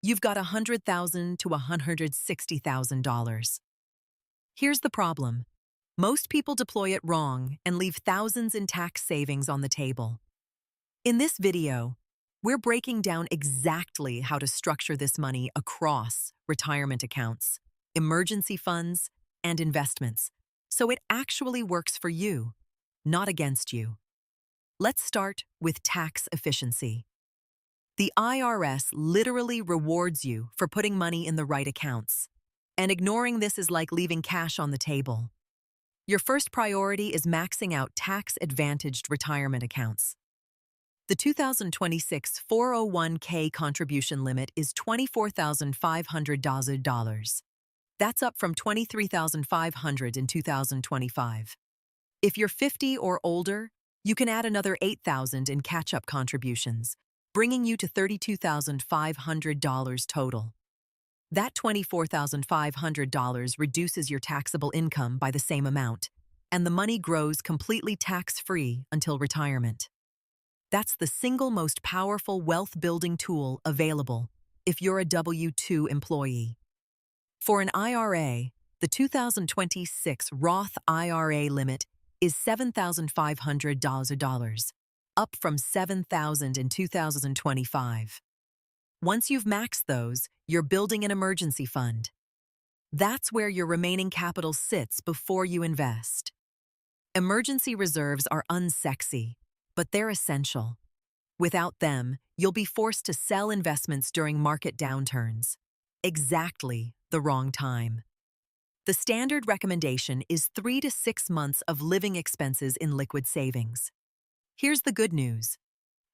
you've got $100,000 to $160,000. Here's the problem. Most people deploy it wrong and leave thousands in tax savings on the table. In this video, we're breaking down exactly how to structure this money across retirement accounts, emergency funds, and investments, so it actually works for you, not against you. Let's start with tax efficiency. The IRS literally rewards you for putting money in the right accounts, and ignoring this is like leaving cash on the table. Your first priority is maxing out tax-advantaged retirement accounts. The 2026 401k contribution limit is $24,500. That's up from $23,500 in 2025. If you're 50 or older, you can add another $8,000 in catch-up contributions, bringing you to $32,500 total. That $24,500 reduces your taxable income by the same amount, and the money grows completely tax-free until retirement. That's the single most powerful wealth-building tool available if you're a W-2 employee. For an IRA, the 2026 Roth IRA limit is $7,500, up from $7,000 in 2025. Once you've maxed those, you're building an emergency fund. That's where your remaining capital sits before you invest. Emergency reserves are unsexy, but they're essential. Without them, you'll be forced to sell investments during market downturns. Exactly the wrong time. The standard recommendation is 3 to 6 months of living expenses in liquid savings. Here's the good news.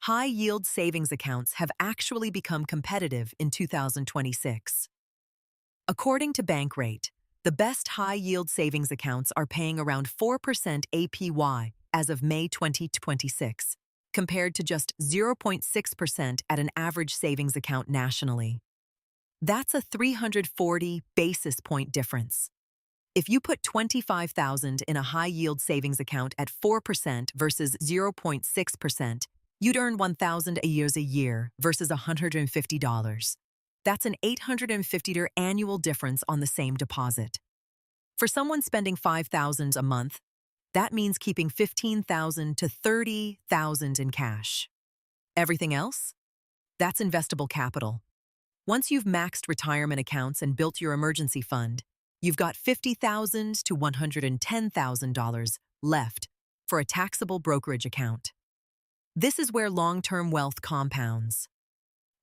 High-yield savings accounts have actually become competitive in 2026. According to Bankrate, the best high-yield savings accounts are paying around 4% APY as of May 2026, compared to just 0.6% at an average savings account nationally. That's a 340 basis point difference. If you put $25,000 in a high-yield savings account at 4% versus 0.6%, you'd earn $1,000 a year versus $150. That's an $850 annual difference on the same deposit. For someone spending $5,000 a month, that means keeping $15,000 to $30,000 in cash. Everything else? That's investable capital. Once you've maxed retirement accounts and built your emergency fund, you've got $50,000 to $110,000 left for a taxable brokerage account. This is where long-term wealth compounds.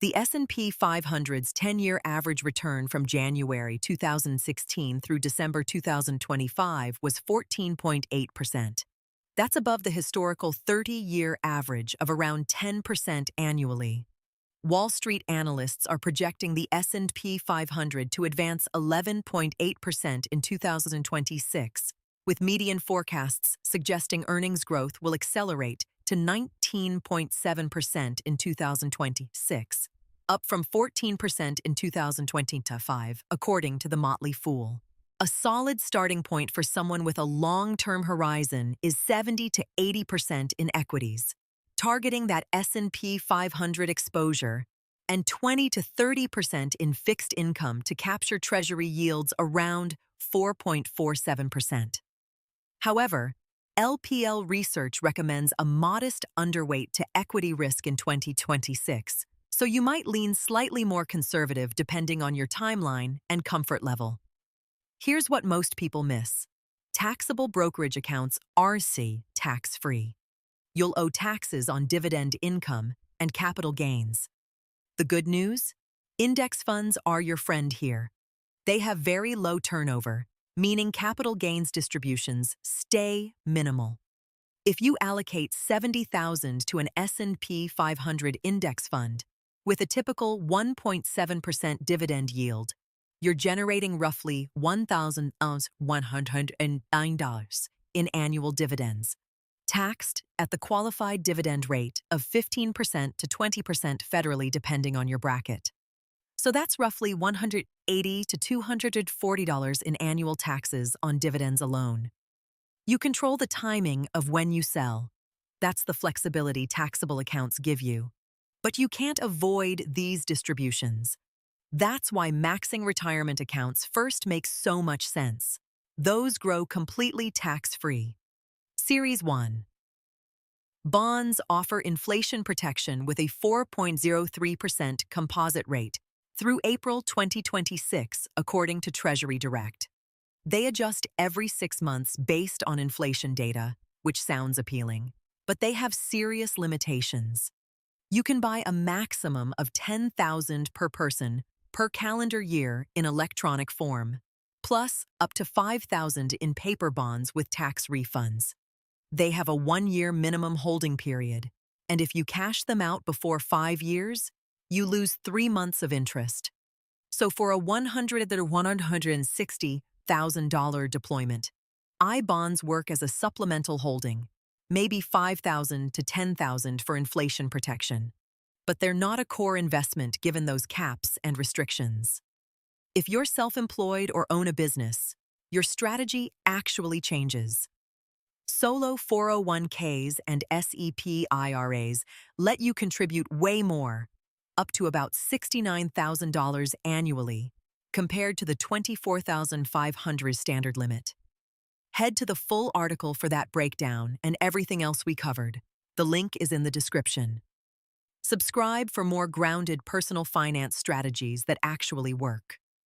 The S&P 500's 10-year average return from January 2016 through December 2025 was 14.8%. That's above the historical 30-year average of around 10% annually. Wall Street analysts are projecting the S&P 500 to advance 11.8% in 2026, with median forecasts suggesting earnings growth will accelerate to 19.7% in 2026, up from 14% in 2025, according to the Motley Fool. A solid starting point for someone with a long-term horizon is 70 to 80% in equities, targeting that S&P 500 exposure, and 20 to 30% in fixed income to capture Treasury yields around 4.47%. However, LPL Research recommends a modest underweight to equity risk in 2026, so you might lean slightly more conservative depending on your timeline and comfort level. Here's what most people miss. Taxable brokerage accounts are tax-free. You'll owe taxes on dividend income and capital gains. The good news? Index funds are your friend here. They have very low turnover, meaning capital gains distributions stay minimal. If you allocate $70,000 to an S&P 500 index fund with a typical 1.7% dividend yield, you're generating roughly $1,109 in annual dividends, taxed at the qualified dividend rate of 15% to 20% federally depending on your bracket. So that's roughly $180 to $240 in annual taxes on dividends alone. You control the timing of when you sell. That's the flexibility taxable accounts give you. But you can't avoid these distributions. That's why maxing retirement accounts first makes so much sense. Those grow completely tax-free. Series 1. Bonds offer inflation protection with a 4.03% composite rate through April 2026, according to Treasury Direct. They adjust every 6 months based on inflation data, which sounds appealing, but they have serious limitations. You can buy a maximum of $10,000 per person per calendar year in electronic form, plus up to $5,000 in paper bonds with tax refunds. They have a 1-year minimum holding period, and if you cash them out before 5 years, you lose 3 months of interest. So for a $160,000 deployment, I-bonds work as a supplemental holding, maybe $5,000 to $10,000 for inflation protection. But they're not a core investment given those caps and restrictions. If you're self-employed or own a business, your strategy actually changes. Solo 401ks and SEP IRAs let you contribute way more, up to about $69,000 annually, compared to the $24,500 standard limit. Head to the full article for that breakdown and everything else we covered. The link is in the description. Subscribe for more grounded personal finance strategies that actually work.